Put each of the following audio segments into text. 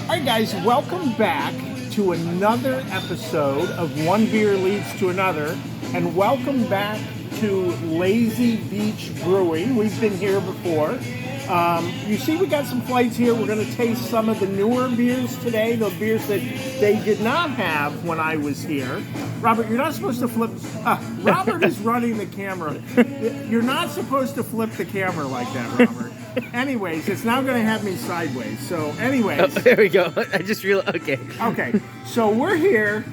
All right, guys, welcome back to another episode of One Beer Leads to Another, and welcome back to Lazy Beach Brewing. We've been here before. You see we got some flights here. We're going to taste some of the newer beers today, the beers that they did not have when I was here. Robert, you're not supposed to flip. Robert is running the camera. You're not supposed to flip the camera like that, Robert. Anyways, it's now going to have me sideways. So anyways. Oh, there we go. I just realized. Okay. Okay. So we're here.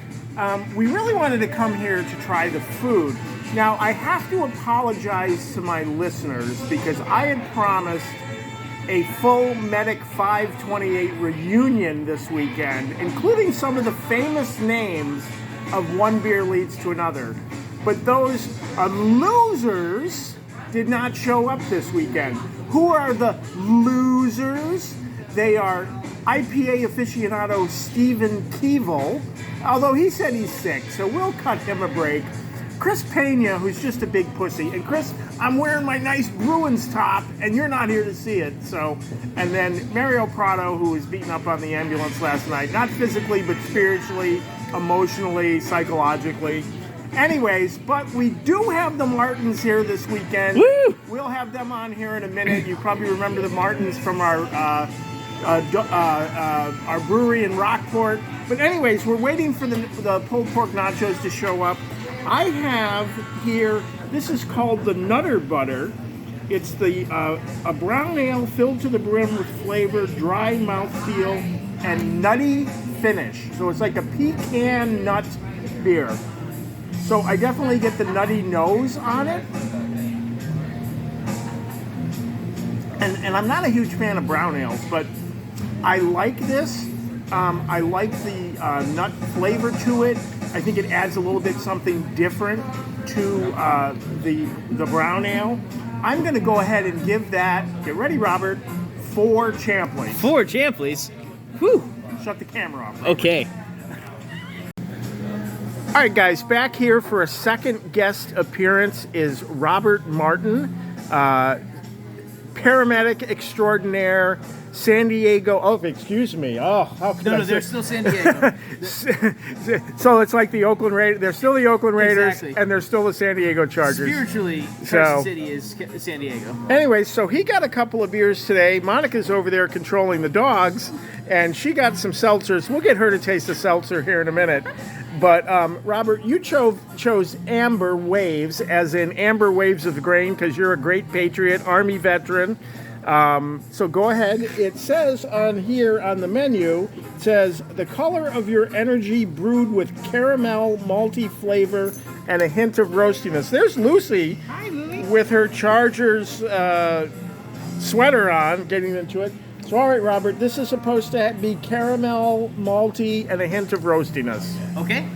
We really wanted to come here to try the food. Now, I have to apologize to my listeners because I had promised a full Medic 528 reunion this weekend, including some of the famous names of One Beer Leads to Another. But those losers did not show up this weekend. Who are the losers? They are IPA aficionado Stephen Keevil, although he said he's sick, so we'll cut him a break. Chris Pena, who's just a big pussy. And Chris, I'm wearing my nice Bruins top, and you're not here to see it. So, and then Mario Prado, who was beaten up on the ambulance last night, not physically, but spiritually, emotionally, psychologically. Anyways, but we do have the Martins here this weekend. Woo! We'll have them on here in a minute. You probably remember the Martins from our brewery in Rockport. But anyways, we're waiting for the pulled pork nachos to show up. I have here, this is called the Nutter Butter. It's a brown ale filled to the brim with flavor, dry mouthfeel, and nutty finish. So it's like a pecan nut beer. So I definitely get the nutty nose on it. And I'm not a huge fan of brown ales, but I like this. I like the nut flavor to it. I think it adds a little bit something different to the brown ale. I'm going to go ahead and give that, get ready, Robert, 4 Champleys. 4 Champleys? Whew. Shut the camera off. Okay. All right, guys, back here for a second guest appearance is Robert Martin, paramedic extraordinaire, San Diego. Oh, excuse me. Oh, how can I No, they're still San Diego. So it's like the Oakland Raiders. They're still the Oakland Raiders, Exactly. and they're still the San Diego Chargers. Spiritually, Carson City is San Diego. Anyway, so he got a couple of beers today. Monica's over there controlling the dogs, and she got some seltzers. We'll get her to taste the seltzer here in a minute. But, Robert, you chose Amber Waves, as in Amber Waves of Grain, because you're a great patriot, Army veteran. So go ahead. It says on here on the menu, it says, the color of your energy brewed with caramel, malty flavor, and a hint of roastiness. There's Lucy. Hi, Lily. With her Chargers sweater on, getting into it. So, all right, Robert, this is supposed to be caramel, malty, and a hint of roastiness. Okay.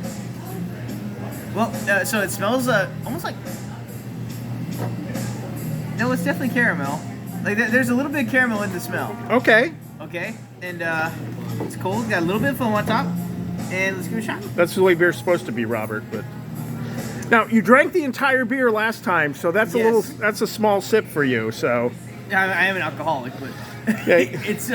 Well, so it smells almost like... No, it's definitely caramel. Like there's a little bit of caramel in the smell. Okay. Okay. And it's cold. Got a little bit of foam on top. And let's give it a shot. That's the way beer's supposed to be, Robert. But now, you drank the entire beer last time, so that's Yes. that's a small sip for you, so... I am an alcoholic, but Okay. it's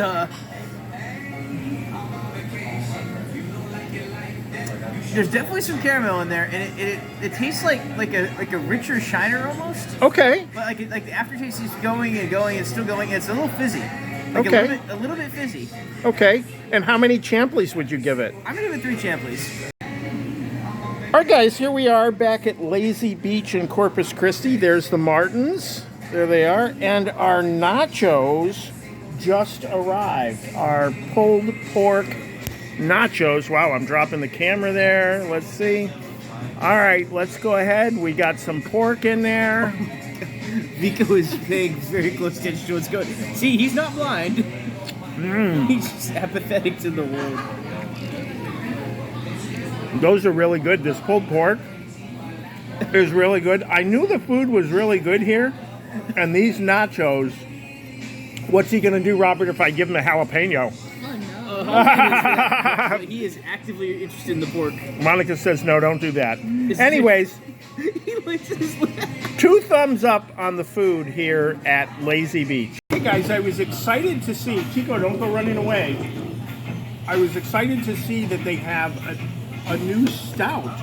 there's definitely some caramel in there, and it tastes like a richer Shiner almost. Okay. But like the aftertaste is going and going and still going. And it's a little fizzy. Like Okay. a little bit fizzy. Okay. And how many Champleys would you give it? I'm gonna give it 3 Champleys. All right, guys, here we are back at Lazy Beach in Corpus Christi. There's the Martins. There they are. And our nachos just arrived. Our pulled pork nachos. Wow, I'm dropping the camera there. Let's see. All right, let's go ahead. We got some pork in there. Vico is paying very close attention to what's going. See, he's not blind. He's just apathetic to the world. Those are really good. This pulled pork is really good. I knew the food was really good here. And these nachos, what's he going to do, Robert, if I give him a jalapeno? He is actively interested in the pork. Monica says, no, don't do that. Anyways, He likes his lip. 2 thumbs up on the food here at Lazy Beach. Hey guys, I was excited to see, Chico, don't go running away. I was excited to see that they have a new stout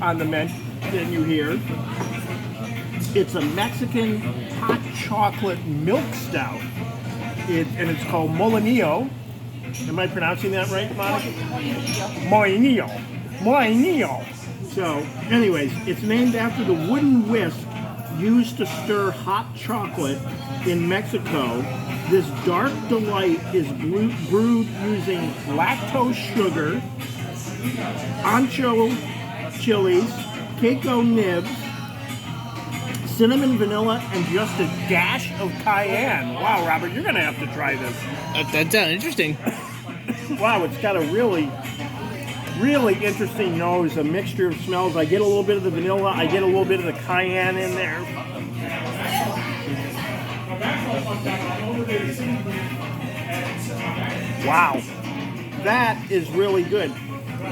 on the menu here. It's a Mexican hot chocolate milk stout. And it's called Molinio. Am I pronouncing that right, Monica? Molinio. Molinio. So, anyways, it's named after the wooden whisk used to stir hot chocolate in Mexico. This dark delight is brewed using lactose sugar, ancho chilies, cacao nibs, cinnamon, vanilla, and just a dash of cayenne. Wow, Robert, you're going to have to try this. That sounds interesting. Wow, it's got a really interesting nose, a mixture of smells. I get a little bit of the vanilla, I get a little bit of the cayenne in there. Wow, that is really good.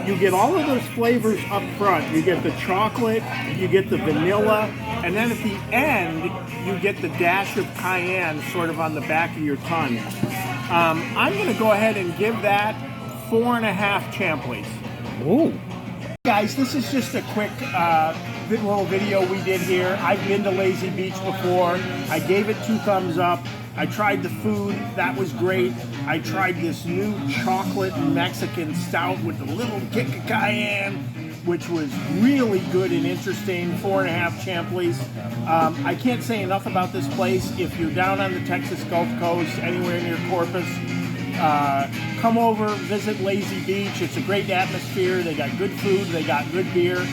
You get all of those flavors up front. You get the chocolate, you get the vanilla, and then at the end, you get the dash of cayenne sort of on the back of your tongue. I'm going to go ahead and give that 4.5 Champleys. Ooh. Guys, this is just a quick little video we did here. I've been to Lazy Beach before. I gave it 2 thumbs up. I tried the food. That was great. I tried this new chocolate Mexican stout with a little kick of cayenne, which was really good and interesting. 4.5 Champleys. I can't say enough about this place. If you're down on the Texas Gulf Coast, anywhere near Corpus, come over, visit Lazy Beach. It's a great atmosphere. They got good food. They got good beer.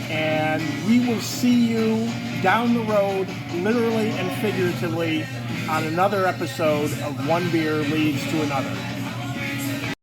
And we will see you down the road, literally and figuratively, on another episode of One Beer Leads to Another.